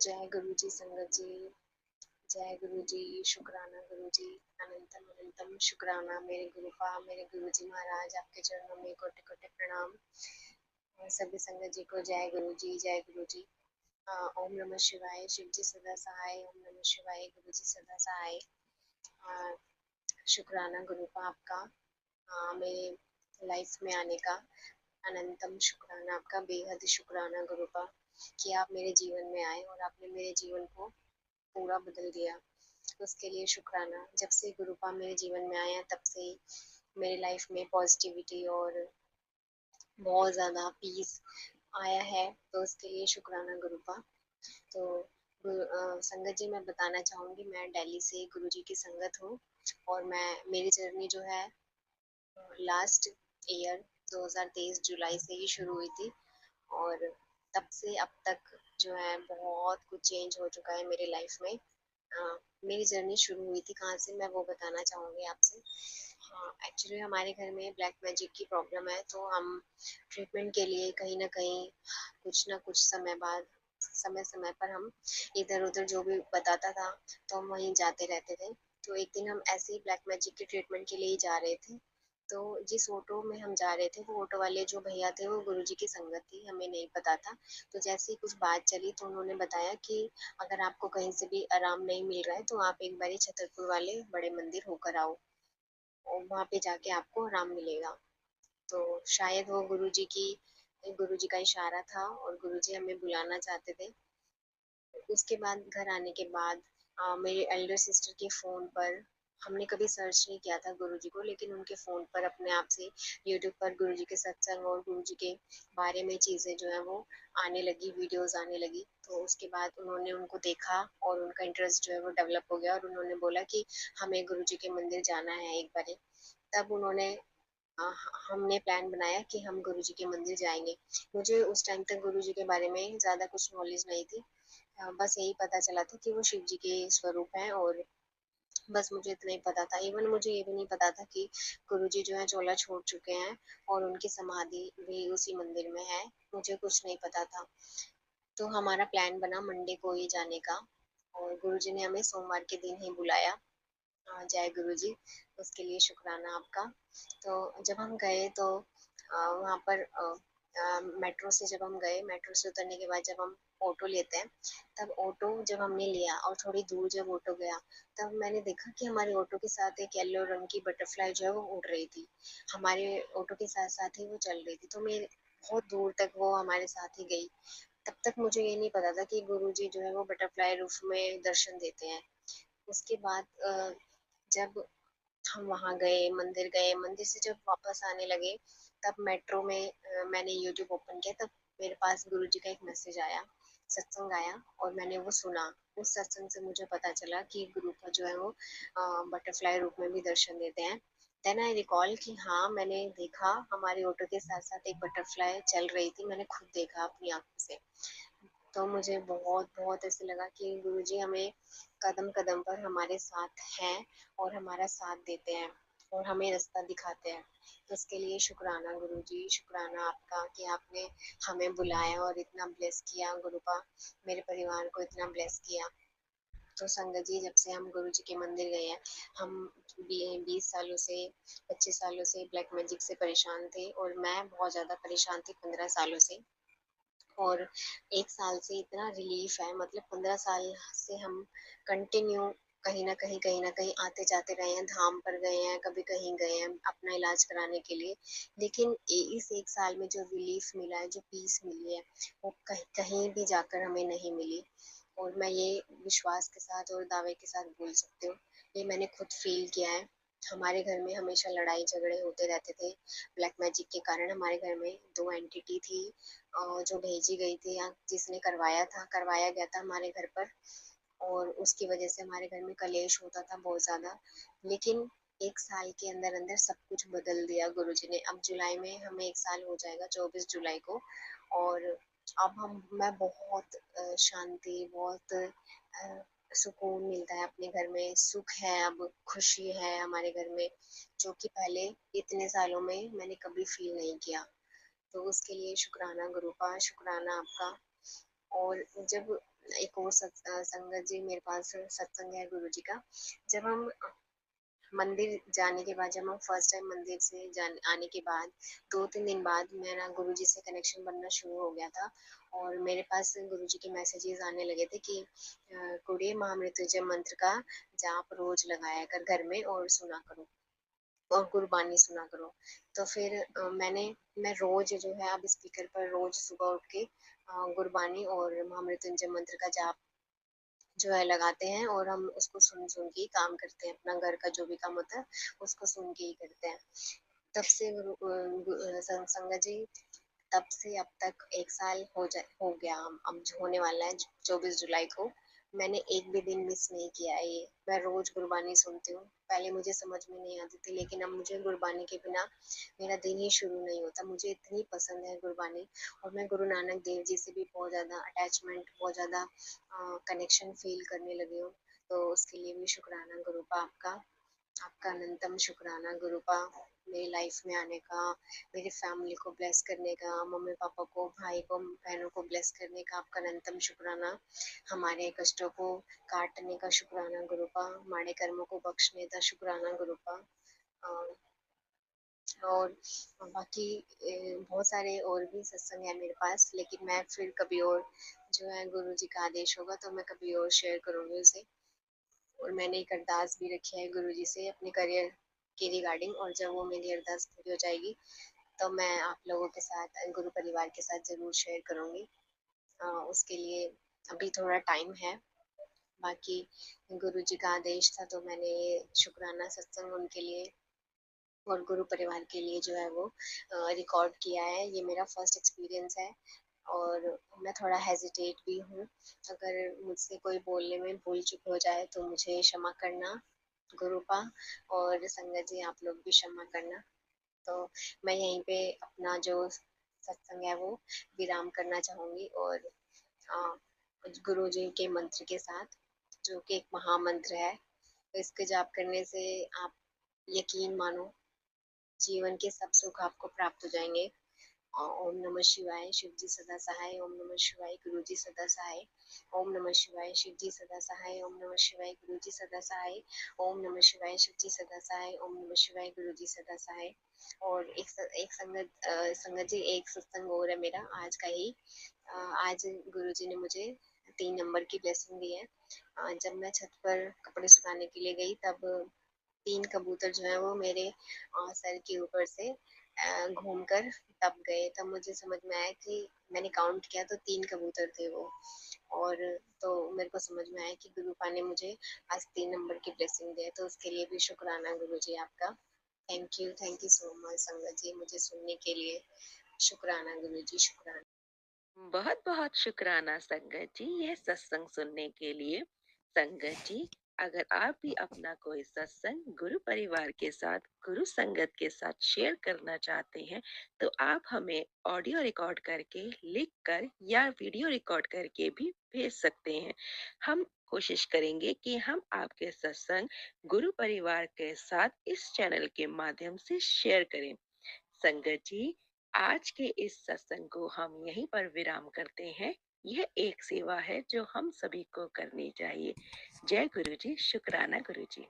जय गुरु जी संगत जी। जय गुरु जी। शुक्राना गुरु जी। अनंतम अनंतम शुक्राना मेरे गुरुपा मेरे गुरु जी महाराज, आपके चरणों में कोटि कोटि प्रणाम। और सभी संगत जी को जय गुरु जी, जय गुरु जी। ओम नमः शिवाय। शिव जी सदा सहाय। ओम नमः शिवाय। गुरु जी सदा सहाय। अ, शुक्राना गुरुपा आपका, मेरे लाइफ में आने का। अनंतम शुक्राना आपका, बेहद शुक्राना गुरुपा कि आप मेरे जीवन में आए और आपने मेरे जीवन को पूरा बदल दिया। उसके लिए शुक्राना। जब से गुरुपा मेरे जीवन में आया तब से मेरी लाइफ में पॉजिटिविटी और बहुत ज़्यादा पीस आया है, तो उसके लिए शुक्राना गुरुपा। तो संगत जी, मैं बताना चाहूँगी, मैं दिल्ली से गुरु जी की संगत हूँ। और मैं मेरी जर्नी जो है लास्ट ईयर 2023 जुलाई से ही शुरू हुई थी। और तब से अब तक जो है बहुत कुछ चेंज हो चुका है मेरी लाइफ में। मेरी जर्नी शुरू हुई थी कहाँ से, मैं वो बताना चाहूँगी आपसे। हाँ, एक्चुअली हमारे घर में ब्लैक मैजिक की प्रॉब्लम है, तो हम ट्रीटमेंट के लिए कहीं ना कहीं कुछ ना कुछ समय बाद, समय समय पर हम इधर उधर जो भी बताता था तो हम वहीं जाते रहते थे। तो एक दिन हम ऐसे ही ब्लैक मैजिक के ट्रीटमेंट के लिए ही जा रहे थे। तो जिस ऑटो में हम जा रहे थे, वो ऑटो वाले जो भैया थे वो गुरुजी की संगत थी, हमें नहीं पता था। तो जैसे ही कुछ बात चली तो उन्होंने बताया कि अगर आपको कहीं से भी आराम नहीं मिल रहा है तो आप एक बारी छतरपुर वाले बड़े मंदिर होकर आओ, और वहाँ पे जाके आपको आराम मिलेगा। तो शायद वो गुरुजी का इशारा था और गुरुजी हमें बुलाना चाहते थे। उसके बाद घर आने के बाद मेरे एल्डर सिस्टर के फ़ोन पर, हमने कभी सर्च नहीं किया था गुरुजी को, लेकिन उनके फ़ोन पर अपने आप से यूट्यूब पर गुरुजी के सत्संग और गुरुजी के बारे में चीज़ें जो है वो आने लगी, वीडियोस आने लगी। तो उसके बाद उन्होंने उनको देखा और उनका इंटरेस्ट जो है वो डेवलप हो गया, और उन्होंने बोला कि हमें गुरुजी के मंदिर जाना है एक बार। तब उन्होंने अ, हमने प्लान बनाया कि हम गुरुजी के मंदिर जाएंगे। मुझे उस टाइम तक गुरुजी के बारे में ज़्यादा कुछ नॉलेज नहीं थी। बस यही पता चला था कि वो शिव जी के स्वरूप हैं, और बस मुझे इतना ही पता था। इवन मुझे ये भी नहीं पता था कि गुरुजी जो है चोला छोड़ चुके हैं और उनकी समाधि भी उसी मंदिर में है। मुझे कुछ नहीं पता था। तो हमारा प्लान बना मंडे को ही जाने का, और गुरुजी ने हमें सोमवार के दिन ही बुलाया। जय गुरु जी। उसके लिए शुक्राना आपका। तो जब हम गए तो वहाँ पर मेट्रो से जब हम गए, मेट्रो से उतरने के बाद जब हम ऑटो लेते हैं, तब ऑटो जब हमने लिया और थोड़ी दूर जब ऑटो गया, तब मैंने देखा कि हमारे ऑटो के साथ एक येलो रंग की बटरफ्लाई जो है वो उड़ रही थी। हमारे ऑटो के साथ साथ ही वो चल रही थी, तो मैं बहुत दूर तक वो हमारे साथ ही गई। तब तक मुझे ये नहीं पता था कि गुरुजी जो है वो बटरफ्लाई रूफ में दर्शन देते हैं। उसके बाद जब हम वहाँ गए, मंदिर गए, मंदिर से जब वापस आने लगे, तब मेट्रो में मैंने यूट्यूब ओपन किया, तब मेरे पास गुरुजी का एक मैसेज आया, सत्संग आया, और मैंने वो सुना। उस सत्संग से मुझे पता चला कि गुरु का जो है वो बटरफ्लाई रूप में भी दर्शन देते हैं। देन आई रिकॉल कि हाँ, मैंने देखा हमारे ऑटो के साथ साथ एक बटरफ्लाई चल रही थी, मैंने खुद देखा अपनी आंखों से। तो मुझे बहुत बहुत ऐसे लगा कि गुरुजी हमें कदम कदम पर हमारे साथ हैं और हमारा साथ देते हैं और हमें रास्ता दिखाते हैं। तो इसके लिए शुक्राना गुरुजी, शुक्राना आपका कि आपने हमें बुलाया और इतना ब्लेस किया गुरुपा, मेरे परिवार को इतना ब्लेस किया। तो संगत जी, जब से हम गुरु जी के मंदिर गए हैं, हम 20 सालों से, 25 सालों से ब्लैक मैजिक से परेशान थे, और मैं बहुत ज़्यादा परेशान थी 15 सालों से। और 1 साल से इतना रिलीफ है, मतलब 15 साल से हम कंटिन्यू कहीं ना कहीं आते जाते रहे हैं, धाम पर गए हैं, कभी कहीं गए हैं अपना इलाज कराने के लिए। लेकिन इस 1 साल में जो रिलीफ मिला है, जो पीस मिली है, वो कहीं कहीं भी जाकर हमें नहीं मिली। और मैं ये विश्वास के साथ और दावे के साथ बोल सकती हूँ, ये मैंने खुद फील किया है। हमारे घर में हमेशा लड़ाई झगड़े होते रहते थे ब्लैक मैजिक के कारण। हमारे घर में दो एंटिटी थी जो भेजी गई थी, या जिसने करवाया गया था हमारे घर पर, और उसकी वजह से हमारे घर में कलेश होता था बहुत ज़्यादा। लेकिन 1 साल के अंदर अंदर सब कुछ बदल दिया गुरुजी ने। अब जुलाई में हमें 1 साल हो जाएगा, 24 जुलाई को। और अब हम मैं बहुत शांति, बहुत सुकून मिलता है अपने घर में, सुख है, अब खुशी है हमारे घर में, जो कि पहले इतने सालों में मैंने कभी फील नहीं किया। तो उसके लिए शुक्राना गुरुपा, शुक्राना आपका। और जब एक और संगत जी मेरे पास सत्संग है गुरु जी का। जब हम मंदिर जाने के बाद, जब हम फर्स्ट टाइम मंदिर से जाने आने के बाद 2-3 दिन बाद मेरा गुरुजी से कनेक्शन बनना शुरू हो गया था। और मेरे पास गुरुजी के मैसेजेस आने लगे थे कि कुड़िए महामृत्युंजय मंत्र का जाप रोज लगाया कर घर में और सुना करो और गुरबानी सुना करो। तो फिर मैं रोज जो है अब स्पीकर पर रोज सुबह उठ के गुरबानी और महामृत्युंजय मंत्र का जाप जो है लगाते हैं, और हम उसको सुन सुन के ही काम करते हैं। अपना घर का जो भी काम होता है उसको सुन के ही करते हैं। तब से संगत जी, तब से अब तक 1 साल हो गया। हम अब जो होने वाला है 24 जुलाई को। मैंने एक भी दिन मिस नहीं किया है ये। मैं रोज गुरबानी सुनती हूँ। पहले मुझे समझ में नहीं आती थी, लेकिन अब मुझे गुरबानी के बिना मेरा दिन ही शुरू नहीं होता। मुझे इतनी पसंद है गुरबानी। और मैं गुरु नानक देव जी से भी बहुत ज़्यादा अटैचमेंट, बहुत ज़्यादा कनेक्शन फील करने लगी हूँ। तो उसके लिए भी शुक्राना गुरुपा आपका। आपका अनंतम शुक्राना गुरुपा, मेरी लाइफ में आने का, मेरी फैमिली को ब्लेस करने का, मम्मी पापा को, भाई को, बहनों को ब्लेस करने का आपका अनंतम शुक्राना। हमारे कष्टों को काटने का शुक्राना गुरुपा, हमारे कर्मों को बख्शने का शुक्राना गुरुपा। और बाकी बहुत सारे और भी सत्संग है मेरे पास, लेकिन मैं फिर कभी और, जो है गुरु जी का आदेश होगा तो मैं कभी और शेयर करूंगी उसे। और मैंने एक अरदास भी रखी है गुरु जी से अपने करियर के रिगार्डिंग, और जब वो मेरी अरदास पूरी हो जाएगी तो मैं आप लोगों के साथ, गुरु परिवार के साथ जरूर शेयर करूंगी। उसके लिए अभी थोड़ा टाइम है। बाकी गुरु जी का आदेश था तो मैंने ये शुक्राना सत्संग उनके लिए और गुरु परिवार के लिए जो है वो रिकॉर्ड किया है। ये मेरा फर्स्ट एक्सपीरियंस है और मैं थोड़ा हेजिटेट भी हूँ। अगर मुझसे कोई बोलने में भूल चूक हो जाए तो मुझे क्षमा करना गुरुपा, और संगत जी आप लोग भी क्षमा करना। तो मैं यहीं पे अपना जो सत्संग है वो विराम करना चाहूंगी, और गुरु जी के मंत्र के साथ, जो कि एक महामंत्र है, तो इसके जाप करने से आप यकीन मानो जीवन के सब सुख आपको प्राप्त हो जाएंगे। ओम नमः शिवाय, शिव जी सदा सहाय। ओम नमः शिवाय, गुरु जी सदा सहाय। ओम नमः शिवाय, शिव जी सदा सहाय। ओम नमः शिवाय, गुरु जी सदा सहाय। ओम नमः शिवाय, शिव जी सदा सहाय। ओम नमः शिवाय, गुरु जी सदा सहाय। और एक संगत जी, एक सत्संग और है मेरा आज का ही। आज गुरु जी ने मुझे 3 नंबर की ब्लेसिंग दी है। जब मैं छत पर कपड़े सुखाने के लिए गई तब 3 कबूतर जो है वो मेरे सर के ऊपर से घूमकर तब गए। तब मुझे समझ में आया कि मैंने काउंट किया तो 3 कबूतर थे वो। और तो मेरे को समझ में आया कि गुरुपा ने मुझे आज 3 नंबर की ब्लेसिंग दी है, तो उसके लिए भी शुक्राना गुरु जी आपका। थैंक यू सो मच संगत जी, मुझे सुनने के लिए। शुक्राना गुरु जी, शुक्राना। बहुत बहुत शुक्राना संगत जी यह सत्संग सुनने के लिए। संगत जी, अगर आप भी अपना कोई सत्संग गुरु परिवार के साथ, गुरु संगत के साथ शेयर करना चाहते हैं तो आप हमें ऑडियो रिकॉर्ड करके, लिख कर या वीडियो रिकॉर्ड करके भी भेज सकते हैं। हम कोशिश करेंगे कि हम आपके सत्संग गुरु परिवार के साथ इस चैनल के माध्यम से शेयर करें। संगत जी, आज के इस सत्संग को हम यहीं पर विराम करते हैं। यह एक सेवा है जो हम सभी को करनी चाहिए। जय गुरु जी, शुक्राना गुरु जी।